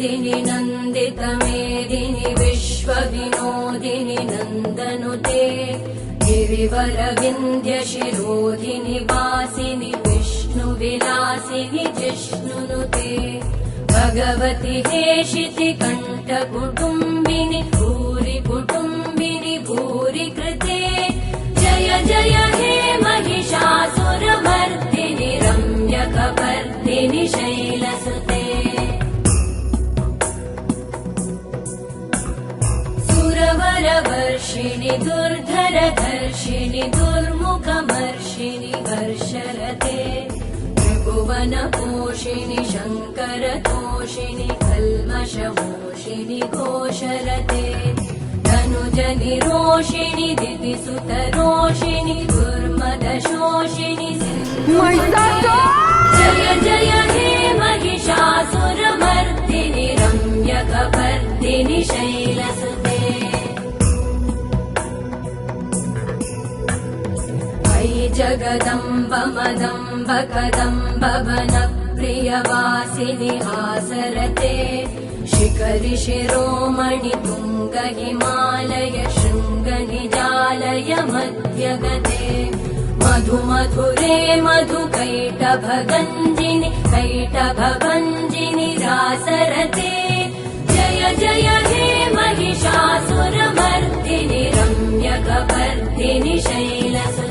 मेदिनि नन्दितमेदिनि विश्वविनोदिनि नन्दनुते गिरिवरविन्ध्यशिरोधिनि वासिनि विष्णुविलासिनि जिष्णुनुते भगवति हेशिति कण्ठकुटुम्बिनि भूरि कुटुम्बिनि भूरि कृते जय जय हे महिषासुरमर्दिनि रम्यकपर्दिनि शैलसुते सुरवरवर्षिणि दुर्धरधर्षिणि दुर्मुखमर्षिणि हर्षरते त्रिभुवनपोषिणि शङ्करतोषिणि कल्मषमोषिणि घोषरते धनुजनिरोषिणि दितिसुतरोषिणि दुर्मदशोषिणि जय जय हे महिषासुरमर्दिनि रम्यकपर्दिनि शैलसुते अयि जगदम्ब मदम्ब कदम्ब वनप्रियवासिनि आसरते शिखरि शिरोमणि तुङ्ग हिमालय शृङ्ग निजालय मध्यगते मधु मधुरे मधु कैटभगञ्जिनि कैटभभञ्जिनि रासरते जय जय हे महिषासुरमर्दिनि रम्यकपर्दिनि शैलसुते